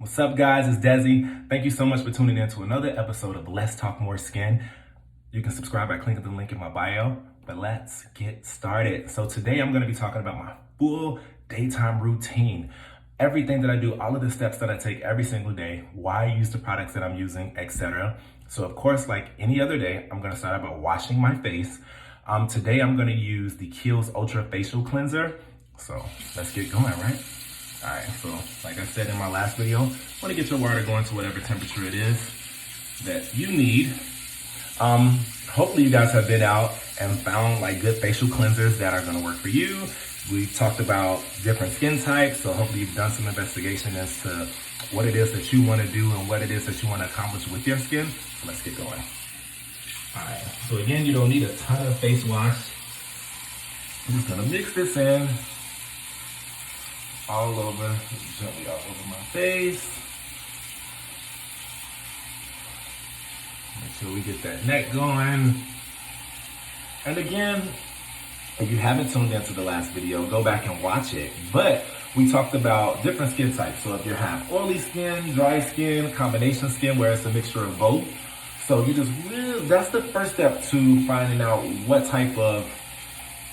What's up, guys? It's Desi. Thank you so much for tuning in to another episode of Let's Talk More Skin. You can subscribe by clicking the link in my bio, but let's get started. So today I'm going to be talking about my full daytime routine. Everything that I do, all of the steps that I take every single day, why I use the products that I'm using, etc. So of course, like any other day, I'm going to start out by washing my face. Today I'm going to use the Kiehl's Ultra Facial Cleanser. So let's get going, right? All right, so like I said in my last video, want to get your water going to whatever temperature it is that you need. Hopefully you guys have been out and found like good facial cleansers that are going to work for you. We talked about different skin types, so hopefully you've done some investigation as to what it is that you want to do and what it is that you want to accomplish with your skin. So let's get going. All right, so again, you don't need a ton of face wash. I'm just going to mix this in all over, gently all over my face. Make sure we get that neck going. And again, if you haven't tuned into the last video, go back and watch it. But we talked about different skin types. So if you have oily skin, dry skin, combination skin, where it's a mixture of both. So you just really, that's the first step to finding out what type of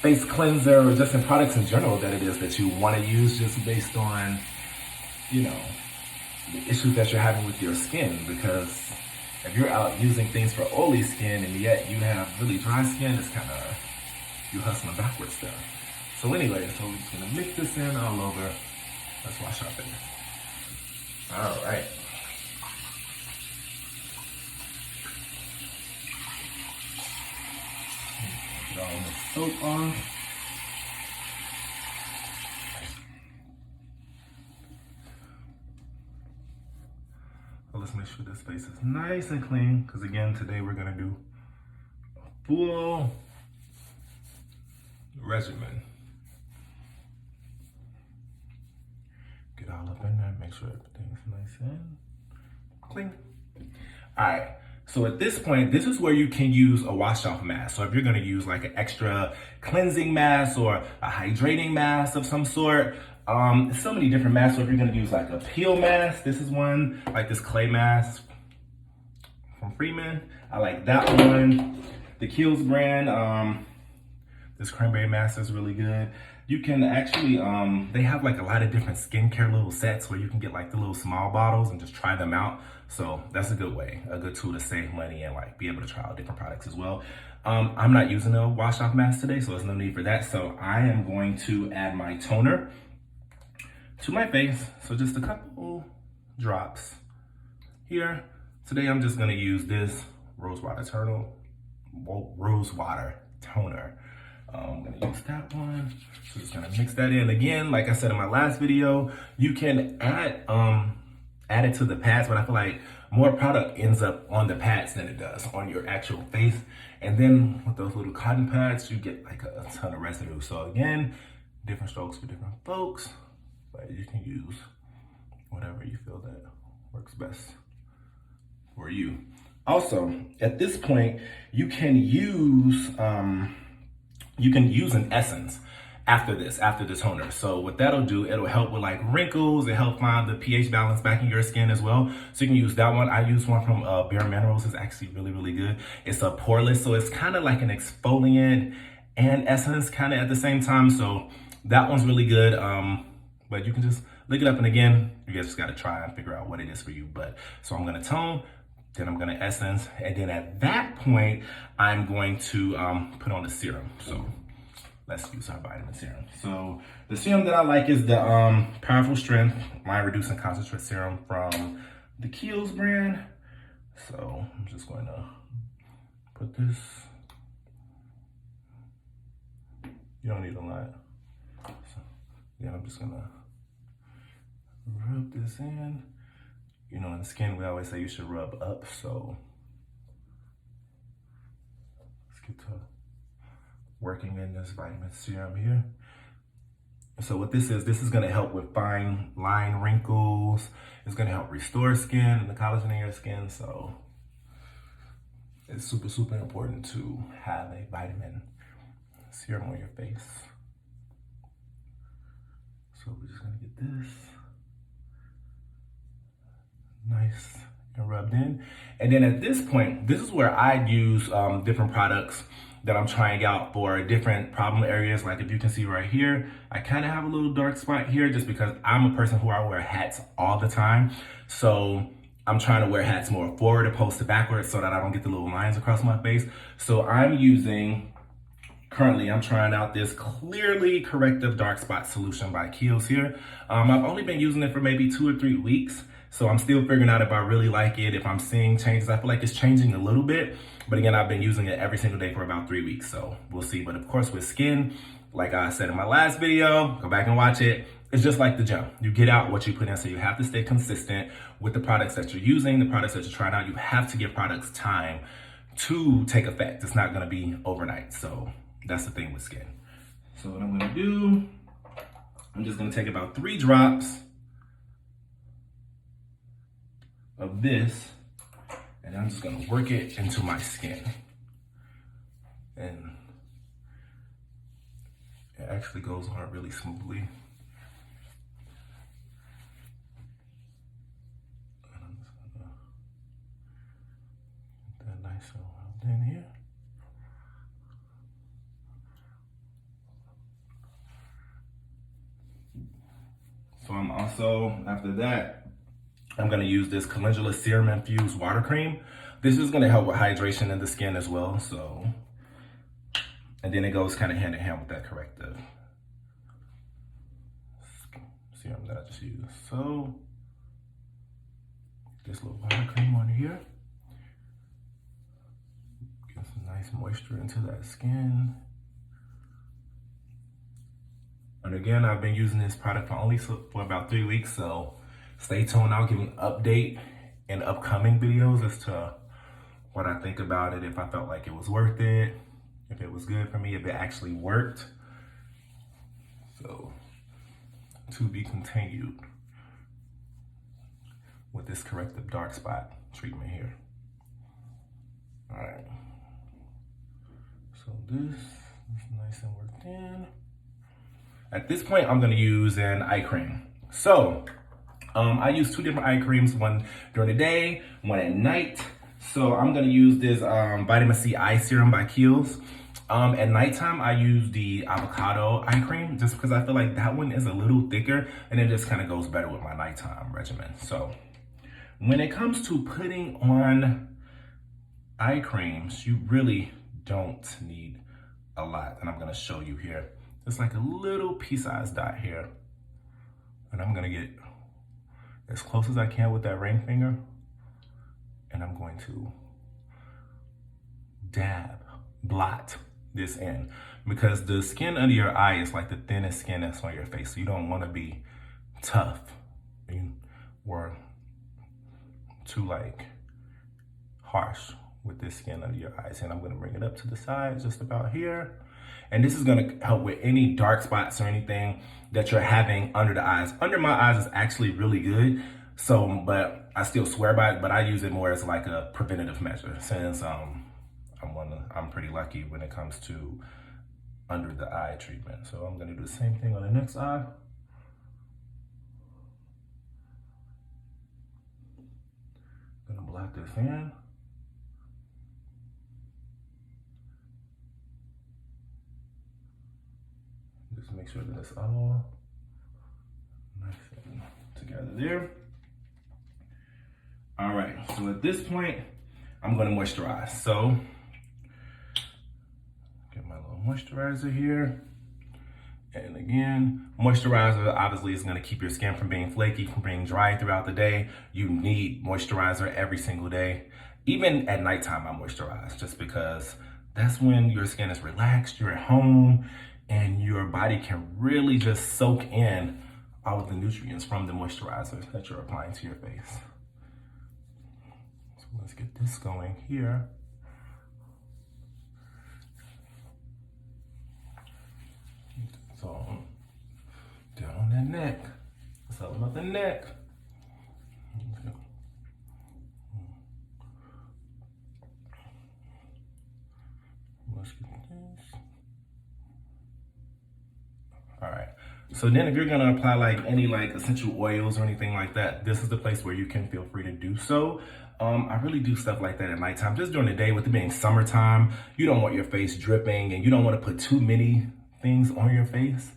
face cleanser or just in products in general that it is that you want to use, just based on, you know, the issues that you're having with your skin. Because if you're out using things for oily skin and yet you have really dry skin, it's kind of, you hustling backwards there. So anyway, so we're just gonna mix this in all over. Let's wash our face. All right. Get all the soap off. So let's make sure this face is nice and clean, because again, today we're gonna do a full regimen. Get all up in there, make sure everything's nice and clean. All right. So at this point, this is where you can use a wash off mask. So if you're gonna use like an extra cleansing mask or a hydrating mask of some sort, so many different masks. So if you're gonna use like a peel mask, this is one, like this clay mask from Regimen. I like that one. The Kiehl's brand, this cranberry mask is really good. You can actually, they have like a lot of different skincare little sets where you can get like the little small bottles and just try them out. So that's a good way, a good tool to save money and like be able to try out different products as well. I'm not using a wash off mask today, so there's no need for that. So I am going to add my toner to my face. So just a couple drops here. Today I'm just gonna use this rose water toner. I'm gonna use that one. So just gonna mix that in. Again, like I said in my last video, you can add it to the pads, but I feel like more product ends up on the pads than it does on your actual face. And then with those little cotton pads, you get like a ton of residue. So again, different strokes for different folks, but you can use whatever you feel that works best for you. Also, at this point, you can use an essence after the toner. So what that'll do, it'll help with like wrinkles, it help find the pH balance back in your skin as well. So you can use that one. I use one from Bare Minerals. It's actually really, really good. It's a poreless, so it's kind of like an exfoliant and essence kind of at the same time. So that one's really good. But you can just look it up, and again, you guys just gotta try and figure out what it is for you. But so I'm gonna tone, then I'm gonna essence, and then at that point, I'm going to put on the serum. So let's use our vitamin serum. So the serum that I like is the Powerful Strength Line Reducing Concentrate Serum from the Kiehl's brand. So I'm just going to put this. You don't need a lot. So yeah, I'm just gonna rub this in. You know, in the skin, we always say you should rub up. So let's get to working in this vitamin serum here. So what this is gonna help with fine line wrinkles. It's gonna help restore skin and the collagen in your skin. So it's super, super important to have a vitamin serum on your face. So we're just gonna get this nice and rubbed in. And then at this point, this is where I use different products that I'm trying out for different problem areas. Like if you can see right here, I kind of have a little dark spot here just because I'm a person who I wear hats all the time. So I'm trying to wear hats more forward opposed to backwards so that I don't get the little lines across my face. So currently I'm trying out this Clearly Corrective Dark Spot Solution by Kiehl's here. I've only been using it for maybe 2 or 3 weeks. So I'm still figuring out if I really like it, if I'm seeing changes. I feel like it's changing a little bit, but again, I've been using it every single day for about 3 weeks, so we'll see. But of course with skin, like I said in my last video, go back and watch it, it's just like the gym. You get out what you put in, so you have to stay consistent with the products that you're using, the products that you're trying out. You have to give products time to take effect. It's not gonna be overnight, so that's the thing with skin. So what I'm gonna do, I'm just gonna take about 3 drops of this, and I'm just gonna work it into my skin. And it actually goes on really smoothly. And I'm just gonna get that nice and rubbed in here. So I'm also, after that, I'm gonna use this Calendula Serum Infused Water Cream. This is gonna help with hydration in the skin as well, so. And then it goes kind of hand in hand with that corrective serum that I just used. So, this little water cream on here. Get some nice moisture into that skin. And again, I've been using this product for about 3 weeks, so stay tuned. I'll give you an update in upcoming videos as to what I think about it, if I felt like it was worth it, if it was good for me, if it actually worked. So, to be continued with this corrective dark spot treatment here. All right. So this is nice and worked in. At this point, I'm gonna use an eye cream. So, I use 2 different eye creams, one during the day, one at night. So I'm gonna use this Vitamin C Eye Serum by Kiehl's. At nighttime, I use the avocado eye cream just because I feel like that one is a little thicker and it just kind of goes better with my nighttime regimen. So when it comes to putting on eye creams, you really don't need a lot. And I'm gonna show you here. It's like a little pea-sized dot here. And I'm gonna get as close as I can with that ring finger. And I'm going to blot this in, because the skin under your eye is like the thinnest skin that's on your face. So you don't want to be tough or too like harsh with this skin under your eyes. And I'm going to bring it up to the side just about here. And this is going to help with any dark spots or anything that you're having under the eyes. Under my eyes is actually really good. So, but I still swear by it, but I use it more as like a preventative measure since I'm pretty lucky when it comes to under the eye treatment. So I'm gonna do the same thing on the next eye. Gonna blot this in. Just make sure that it's all nice and together there. All right, so at this point, I'm gonna moisturize. So, get my little moisturizer here. And again, moisturizer obviously is gonna keep your skin from being flaky, from being dry throughout the day. You need moisturizer every single day. Even at nighttime, I moisturize just because that's when your skin is relaxed, you're at home, and your body can really just soak in all of the nutrients from the moisturizer that you're applying to your face. So let's get this going here. So down on that neck. It's all about the neck. Let's get this. All right. So then if you're gonna apply like any like essential oils or anything like that, this is the place where you can feel free to do so. I really do stuff like that at nighttime. Just during the day, with it being summertime, you don't want your face dripping and you don't want to put too many things on your face.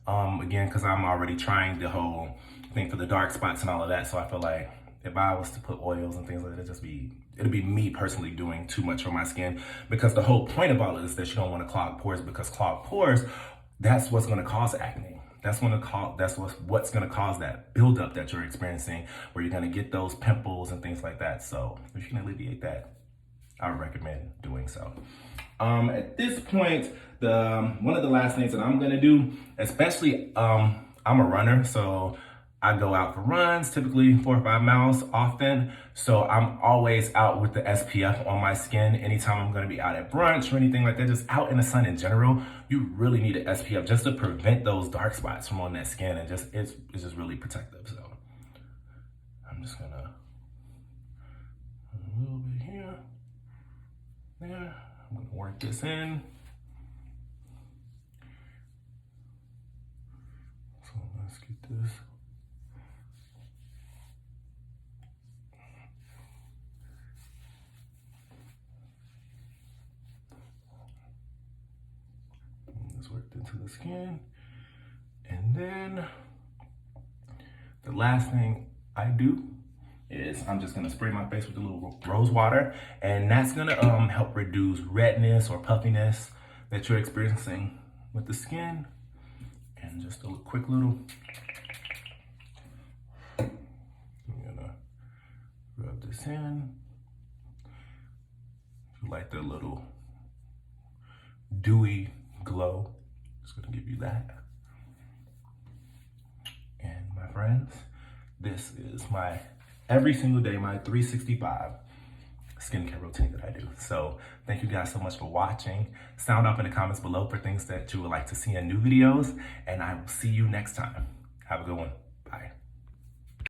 Again, because I'm already trying the whole thing for the dark spots and all of that. So I feel like if I was to put oils and things like that, it'd be me personally doing too much for my skin, because the whole point about it is that you don't want to clog pores, because clogged pores, that's what's going to cause acne. That's what's going to cause that buildup that you're experiencing, where you're going to get those pimples and things like that. So if you can alleviate that, I would recommend doing so. At this point, one of the last things that I'm going to do, especially I'm a runner, so I go out for runs, typically 4 or 5 miles often. So I'm always out with the SPF on my skin. Anytime I'm gonna be out at brunch or anything like that, just out in the sun in general, you really need an SPF just to prevent those dark spots from on that skin, and it's just really protective. So I'm just gonna, a little bit here, there. I'm gonna work this in. So let's get this. Worked into the skin. And then the last thing I do is I'm just gonna spray my face with a little rose water, and that's gonna help reduce redness or puffiness that you're experiencing with the skin. And just a quick little, I'm gonna rub this in. If you like the little dewy glow, it's gonna give you that. And my friends, this is my every single day, my 365 skincare routine that I do. So thank you guys so much for watching. Sound off in the comments below for things that you would like to see in new videos, and I will see you next time. Have a good one. Bye.